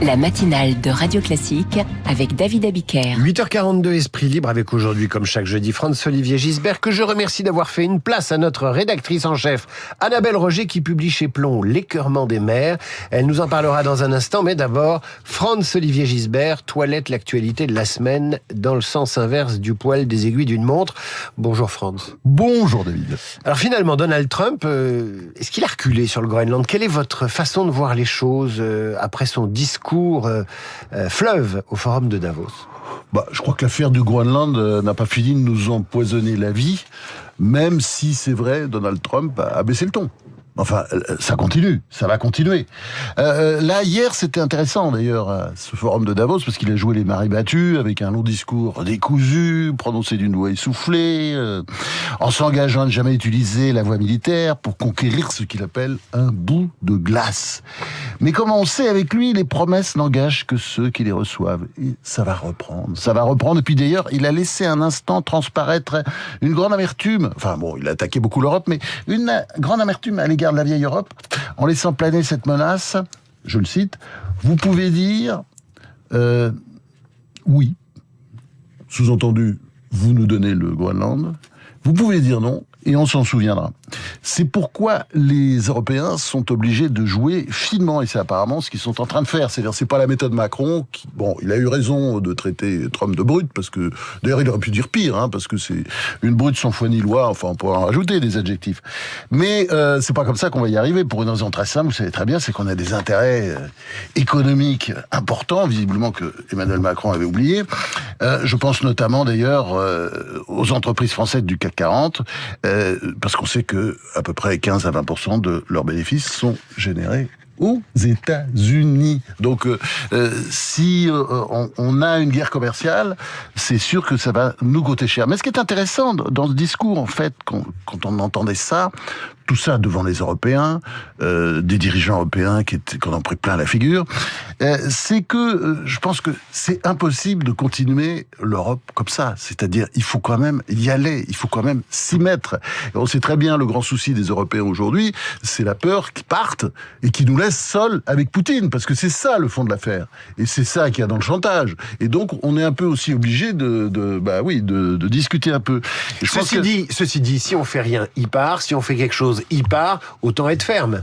La matinale de Radio Classique avec David Abiker. 8h42, Esprit Libre avec aujourd'hui, comme chaque jeudi, Franz-Olivier Gisbert, que je remercie d'avoir fait une place à notre rédactrice en chef, Annabelle Roger, qui publie chez Plomb L'écœurement des mers. Elle nous en parlera dans un instant, mais d'abord, Franz-Olivier Gisbert, toilette l'actualité de la semaine dans le sens inverse du poil des aiguilles d'une montre. Bonjour Franz. Bonjour David. Alors finalement, Donald Trump, est-ce qu'il a reculé sur le Groenland ? Quelle est votre façon de voir les choses après son discours fleuve au forum de Davos? Je crois que l'affaire du Groenland n'a pas fini de nous empoisonner la vie, même si c'est vrai, Donald Trump a baissé le ton. Enfin, ça continue, ça va continuer. Là, hier, c'était intéressant d'ailleurs, à ce forum de Davos, parce qu'il a joué les marées battues, avec un long discours décousu, prononcé d'une voix essoufflée, en s'engageant à ne jamais utiliser la voie militaire pour conquérir ce qu'il appelle un bout de glace. Mais comme on sait, avec lui, les promesses n'engagent que ceux qui les reçoivent. Et ça va reprendre. Et puis d'ailleurs, il a laissé un instant transparaître une grande amertume. Enfin bon, il a attaqué beaucoup l'Europe, mais une grande amertume à l'égard de la vieille Europe, en laissant planer cette menace, je le cite, « Vous pouvez dire oui, sous-entendu, vous nous donnez le Groenland, vous pouvez dire non, et on s'en souviendra. » C'est pourquoi les Européens sont obligés de jouer finement, et c'est apparemment ce qu'ils sont en train de faire. C'est-à-dire, c'est pas la méthode Macron qui, il a eu raison de traiter Trump de brute, parce que, d'ailleurs, il aurait pu dire pire, parce que c'est une brute sans foi ni loi, enfin, on pourrait en rajouter des adjectifs. Mais, c'est pas comme ça qu'on va y arriver, pour une raison très simple, vous savez très bien, c'est qu'on a des intérêts économiques importants, visiblement que Emmanuel Macron avait oublié. Je pense notamment, d'ailleurs, aux entreprises françaises du CAC 40, parce qu'on sait que à peu près 15 à 20% de leurs bénéfices sont générés aux États-Unis. Donc, si on a une guerre commerciale, c'est sûr que ça va nous coûter cher. Mais ce qui est intéressant dans ce discours, en fait, quand on entendait ça, tout ça devant les Européens, des dirigeants européens qu'on en pris plein la figure, c'est que je pense que c'est impossible de continuer l'Europe comme ça. C'est-à-dire, il faut quand même y aller, il faut quand même s'y mettre. Et on sait très bien, le grand souci des Européens aujourd'hui, c'est la peur qu'ils partent et qu'ils nous laissent seuls avec Poutine, parce que c'est ça le fond de l'affaire. Et c'est ça qu'il y a dans le chantage. Et donc, on est un peu aussi obligé de discuter un peu. Et Ceci dit, si on fait rien, il part. Si on fait quelque chose, il part. Autant être ferme.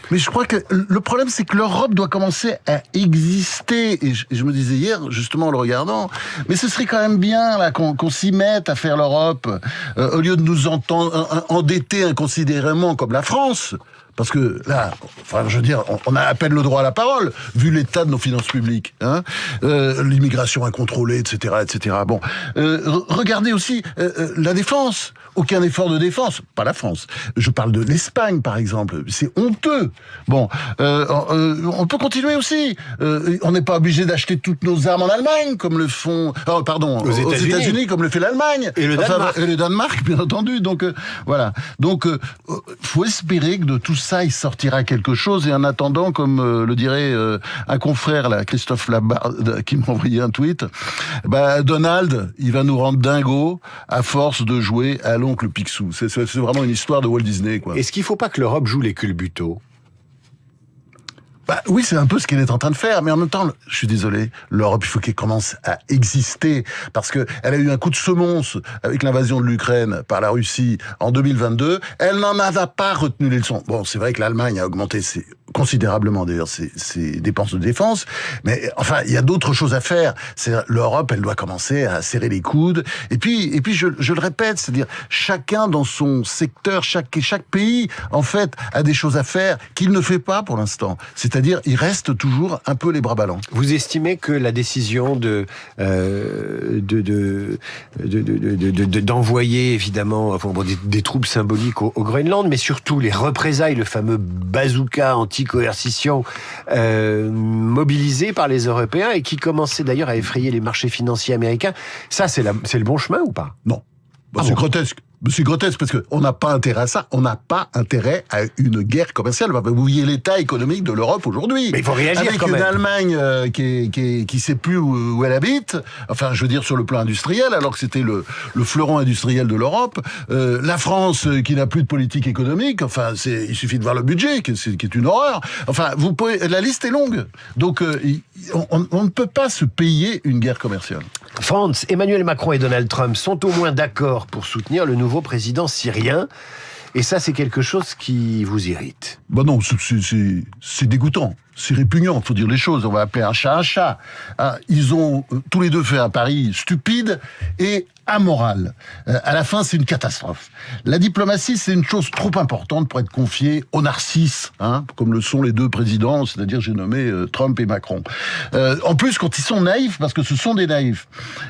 Mais je crois que le problème, c'est que l'Europe doit commencer à exister. Et je me disais hier, justement, en le regardant, mais ce serait quand même bien là qu'on s'y mette à faire l'Europe, au lieu de nous endetter inconsidérément comme la France. Parce que là, je veux dire, on a à peine le droit à la parole, vu l'état de nos finances publiques, l'immigration incontrôlée, etc., etc. Bon, regardez aussi la défense. Aucun effort de défense, pas la France. Je parle de l'Espagne, par exemple. C'est honteux. Bon, on peut continuer aussi. On n'est pas obligé d'acheter toutes nos armes en Allemagne, comme le font, aux États-Unis, comme le fait l'Allemagne. Et le Danemark. Et le Danemark, bien entendu. Donc, voilà. Donc, faut espérer que de tout ça, il sortira quelque chose. Et en attendant, comme le dirait un confrère, là, Christophe Labarde, qui m'a envoyé un tweet, Donald, il va nous rendre dingos à force de jouer à l'oncle Picsou. C'est vraiment une histoire de Walt Disney, quoi. Est-ce qu'il ne faut pas que l'Europe joue les culbutos ? Oui, c'est un peu ce qu'elle est en train de faire, mais en même temps, je suis désolé, l'Europe, il faut qu'elle commence à exister, parce que elle a eu un coup de semonce avec l'invasion de l'Ukraine par la Russie en 2022, elle n'en a pas retenu les leçons. Bon, c'est vrai que l'Allemagne a augmenté considérablement d'ailleurs ses dépenses de défense, mais enfin, il y a d'autres choses à faire. L'Europe, elle doit commencer à serrer les coudes, et puis je le répète, c'est-à-dire, chacun dans son secteur, chaque pays, en fait, a des choses à faire qu'il ne fait pas pour l'instant. C'est-à-dire, il reste toujours un peu les bras ballants. Vous estimez que la décision d'envoyer évidemment des troupes symboliques au Groenland, mais surtout les représailles, le fameux bazooka anti-coercition mobilisé par les Européens et qui commençait d'ailleurs à effrayer les marchés financiers américains, ça c'est le bon chemin ou pas ? Non. C'est grotesque. C'est grotesque parce qu'on n'a pas intérêt à ça. On n'a pas intérêt à une guerre commerciale. Vous voyez l'état économique de l'Europe aujourd'hui. Mais il faut réagir avec quand même. Une Allemagne qui sait plus où elle habite. Enfin, je veux dire sur le plan industriel, alors que c'était le fleuron industriel de l'Europe. La France qui n'a plus de politique économique. Enfin, il suffit de voir le budget, qui est une horreur. Enfin, la liste est longue. Donc, on ne peut pas se payer une guerre commerciale. France, Emmanuel Macron et Donald Trump sont au moins d'accord pour soutenir le nouveau président syrien. Et ça, c'est quelque chose qui vous irrite. Ben non, c'est dégoûtant. C'est répugnant, faut dire les choses. On va appeler un chat un chat. Ils ont tous les deux fait un pari stupide et amoral. À la fin, c'est une catastrophe. La diplomatie, c'est une chose trop importante pour être confiée aux narcisses, comme le sont les deux présidents, c'est-à-dire j'ai nommé Trump et Macron. En plus, quand ils sont naïfs, parce que ce sont des naïfs.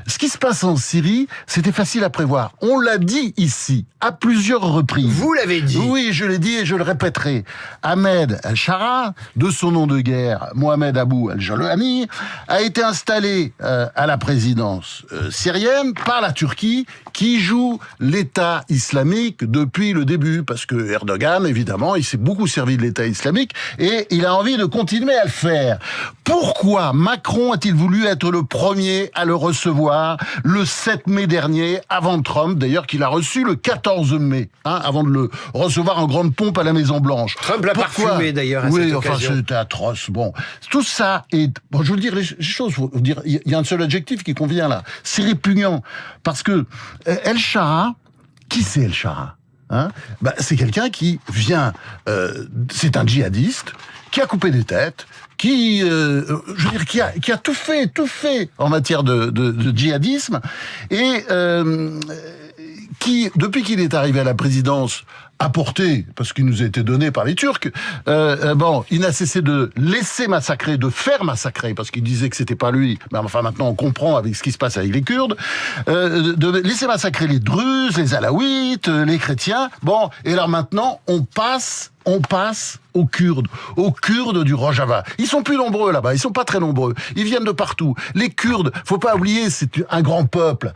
Ce qui se passe en Syrie, c'était facile à prévoir. On l'a dit ici, à plusieurs reprises. Vous l'avez dit. Oui, je l'ai dit et je le répéterai. Ahmed al-Shara, de son nom de guerre, Mohamed Abou al-Jolani, a été installé à la présidence syrienne par la Turquie, qui joue l'État islamique depuis le début, parce que Erdogan, évidemment, il s'est beaucoup servi de l'État islamique, et il a envie de continuer à le faire. Pourquoi Macron a-t-il voulu être le premier à le recevoir le 7 mai dernier, avant Trump, d'ailleurs, qu'il a reçu le 14 mai, avant de le recevoir en grande pompe à la Maison-Blanche. Trump l'a parfumé, d'ailleurs, à cette occasion. Enfin, c'était atroce. Bon, tout ça est... Bon, je veux dire les choses, faut dire, il y a un seul adjectif qui convient là. C'est répugnant. Parce que El-Shara, qui c'est El-Shara ? C'est quelqu'un qui vient... c'est un djihadiste qui a coupé des têtes, qui a tout fait en matière de djihadisme, et qui, depuis qu'il est arrivé à la présidence, apporté, parce qu'il nous a été donné par les Turcs, il n'a cessé de laisser massacrer, de faire massacrer, parce qu'il disait que c'était pas lui, mais enfin maintenant on comprend avec ce qui se passe avec les Kurdes, de laisser massacrer les Druzes, les Alaouites, les chrétiens, et alors maintenant on passe aux Kurdes du Rojava. Ils sont plus nombreux là-bas, ils sont pas très nombreux. Ils viennent de partout. Les Kurdes, faut pas oublier, c'est un grand peuple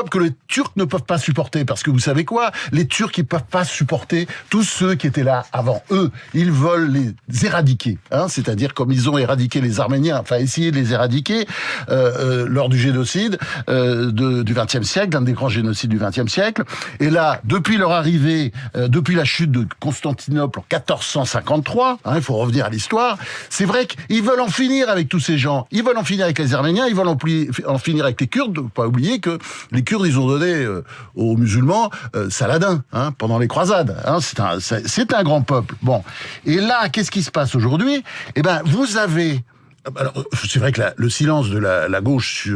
que les Turcs ne peuvent pas supporter, parce que vous savez quoi ? Les Turcs, ils peuvent pas supporter tous ceux qui étaient là avant eux. Ils veulent les éradiquer, c'est-à-dire comme ils ont éradiqué les Arméniens, enfin essayé de les éradiquer lors du génocide du XXe siècle, l'un des grands génocides du XXe siècle. Et là, depuis leur arrivée, depuis la chute de Constantinople en 1453, il faut revenir à l'histoire, c'est vrai qu'ils veulent en finir avec tous ces gens. Ils veulent en finir avec les Arméniens, ils veulent en finir avec les Kurdes. Faut pas oublier que les Kurdes, ils ont donné aux musulmans Saladin, pendant les croisades. C'est un grand peuple. Bon. Et là, qu'est-ce qui se passe aujourd'hui ? Vous avez... Alors, c'est vrai que le silence de la gauche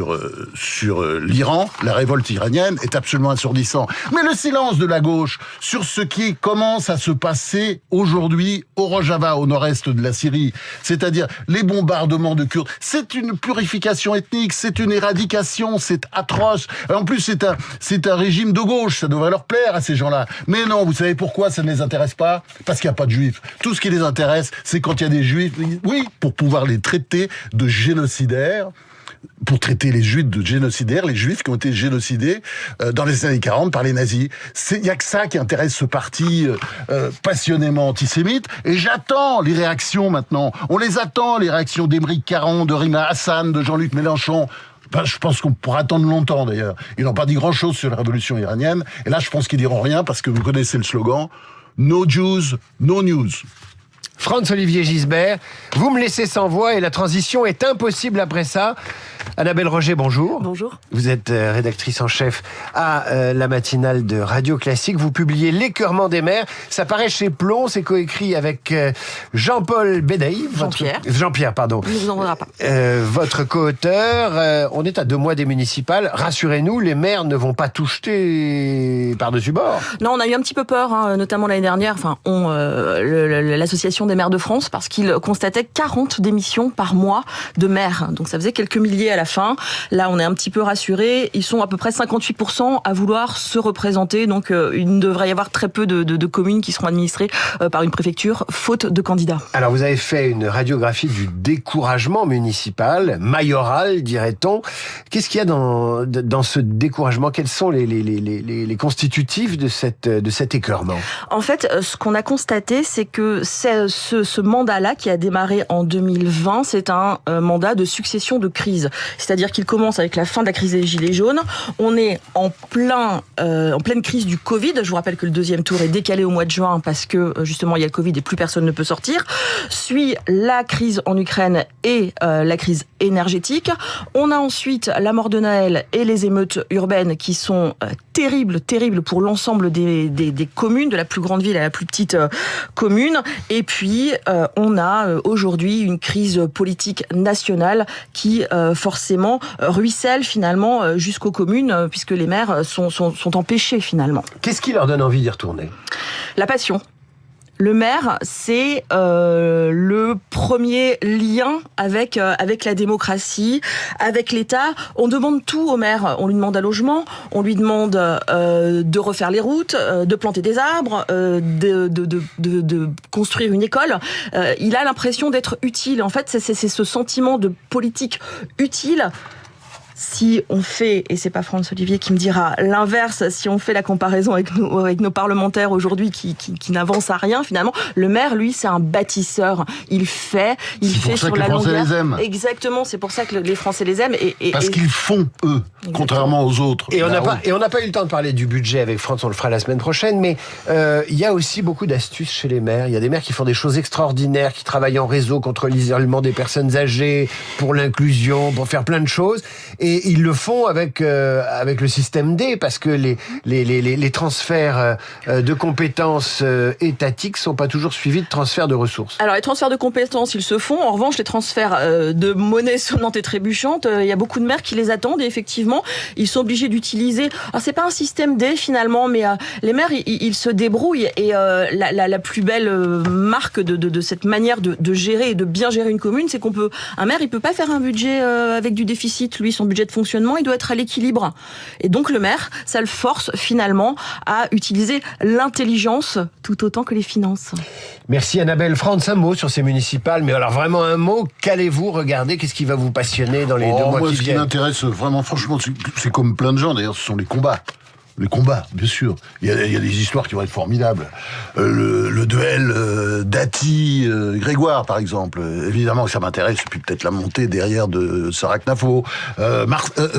sur l'Iran, la révolte iranienne, est absolument assourdissant. Mais le silence de la gauche sur ce qui commence à se passer aujourd'hui au Rojava, au nord-est de la Syrie, c'est-à-dire les bombardements de Kurdes, c'est une purification ethnique, c'est une éradication, c'est atroce. En plus, c'est un régime de gauche, ça devrait leur plaire à ces gens-là. Mais non, vous savez pourquoi ça ne les intéresse pas ? Parce qu'il n'y a pas de juifs. Tout ce qui les intéresse, c'est quand il y a des juifs, oui, pour pouvoir les traiter de génocidaires, pour traiter les juifs de génocidaires, les juifs qui ont été génocidés dans les années 40 par les nazis. Il n'y a que ça qui intéresse ce parti passionnément antisémite, et j'attends les réactions maintenant. On les attend, les réactions d'Émeric Caron, de Rima Hassan, de Jean-Luc Mélenchon. Je pense qu'on pourra attendre longtemps d'ailleurs. Ils n'ont pas dit grand-chose sur la révolution iranienne, et là je pense qu'ils diront rien, parce que vous connaissez le slogan « No Jews, no news ». Franz-Olivier Gisbert, vous me laissez sans voix et la transition est impossible après ça. Annabelle Roger, bonjour. Bonjour. Vous êtes rédactrice en chef à la matinale de Radio Classique. Vous publiez L'écœurement des mers. Ça paraît chez Plon, c'est coécrit avec Jean-Paul Bédaï. Jean-Pierre, pardon. Il ne vous en voudra pas. Votre co-auteur. On est à 2 mois des municipales. Rassurez-nous, les maires ne vont pas tout jeter par-dessus bord. Non, on a eu un petit peu peur, notamment l'année dernière. Enfin, l'Association des maires de France, parce qu'ils constataient 40 démissions par mois de maires. Donc ça faisait quelques milliers à la fin. Là, on est un petit peu rassurés. Ils sont à peu près 58% à vouloir se représenter. Donc, il ne devrait y avoir très peu de communes qui seront administrées par une préfecture, faute de candidats. Alors, vous avez fait une radiographie du découragement municipal, mayoral, dirait-on. Qu'est-ce qu'il y a dans ce découragement? Quels sont les constitutifs de cet écœurement? En fait, ce qu'on a constaté, c'est que ce mandat-là, qui a démarré en 2020, c'est un mandat de succession de crises. C'est-à-dire qu'il commence avec la fin de la crise des Gilets jaunes. On est en pleine crise du Covid. Je vous rappelle que le deuxième tour est décalé au mois de juin parce que, justement, il y a le Covid et plus personne ne peut sortir. Suit la crise en Ukraine et la crise énergétique. On a ensuite la mort de Naël et les émeutes urbaines qui sont terribles pour l'ensemble des communes, de la plus grande ville à la plus petite commune. Et puis, on a aujourd'hui une crise politique nationale qui, forcément, ruisselle finalement jusqu'aux communes, puisque les maires sont empêchés finalement. Qu'est-ce qui leur donne envie d'y retourner? La passion. Le maire, c'est le premier lien avec la démocratie, avec l'État. On demande tout au maire. On lui demande un logement, on lui demande de refaire les routes, de planter des arbres, de construire une école. Il a l'impression d'être utile. En fait, c'est ce sentiment de politique utile. Si on fait, et c'est pas Franz Olivier qui me dira l'inverse, si on fait la comparaison avec nos parlementaires aujourd'hui qui n'avancent à rien, finalement, le maire, lui, c'est un bâtisseur. Il fait sur la longueur. C'est pour ça que les Français les aiment. Exactement, c'est pour ça que les Français les aiment. Parce qu'ils font, eux, contrairement aux autres. Et on n'a pas eu le temps de parler du budget avec Franz, on le fera la semaine prochaine, mais il y a aussi beaucoup d'astuces chez les maires. Il y a des maires qui font des choses extraordinaires, qui travaillent en réseau contre l'isolement des personnes âgées, pour l'inclusion, pour faire plein de choses. Et ils le font avec le système D, parce que les transferts de compétences étatiques sont pas toujours suivis de transferts de ressources. Alors les transferts de compétences, ils se font. En revanche, les transferts de monnaie sonnante et trébuchante, il y a beaucoup de maires qui les attendent et effectivement, ils sont obligés d'utiliser. Alors c'est pas un système D finalement, mais les maires, ils se débrouillent et la plus belle marque de cette manière de gérer et de bien gérer une commune, c'est un maire, il peut pas faire un budget avec du déficit. Lui, son budget de fonctionnement, il doit être à l'équilibre. Et donc le maire, ça le force finalement à utiliser l'intelligence tout autant que les finances. Merci Annabelle. Franz, un mot sur ces municipales, mais alors vraiment un mot, qu'allez-vous regarder? Qu'est-ce qui va vous passionner dans les 2 mois qui viennent? Ce qui m'intéresse vraiment, franchement, c'est comme plein de gens d'ailleurs, ce sont les combats. Les combats, bien sûr. Il y a des histoires qui vont être formidables. Le duel Dati-Grégoire, par exemple. Évidemment que ça m'intéresse. Et puis peut-être la montée derrière de Sarac-Nafo.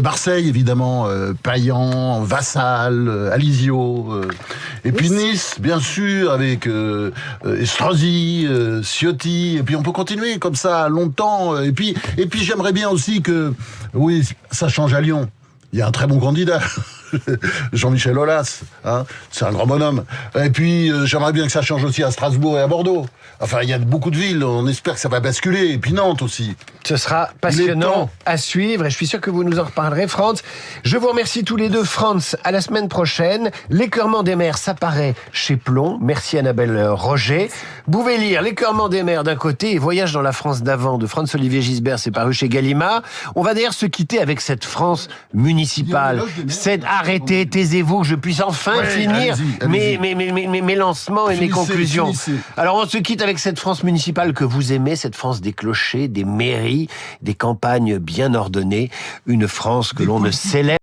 Marseille, évidemment. Payan, Vassal, Alizio. Et puis Nice, bien sûr, avec Estrosi, Ciotti. Et puis on peut continuer comme ça longtemps. Et puis j'aimerais bien aussi que, oui, ça change à Lyon. Il y a un très bon candidat. Jean-Michel Aulas, c'est un grand bonhomme. Et puis, j'aimerais bien que ça change aussi à Strasbourg et à Bordeaux. Enfin, il y a beaucoup de villes, on espère que ça va basculer. Et puis Nantes aussi. Ce sera passionnant à suivre et je suis sûr que vous nous en reparlerez, Franz. Je vous remercie tous les deux, Franz. À la semaine prochaine. L'écœurement des mers, ça paraît chez Plomb. Merci Annabelle Roger. Vous pouvez lire L'écœurement des mers d'un côté et Voyage dans la France d'avant de Franz-Olivier Gisbert, c'est paru chez Gallimard. On va d'ailleurs se quitter avec cette France municipale. Arrêtez, taisez-vous, que je puisse enfin finir mes lancements et mes conclusions. Alors on se quitte avec cette France municipale que vous aimez, cette France des clochers, des mairies, des campagnes bien ordonnées, une France que l'on ne célèbre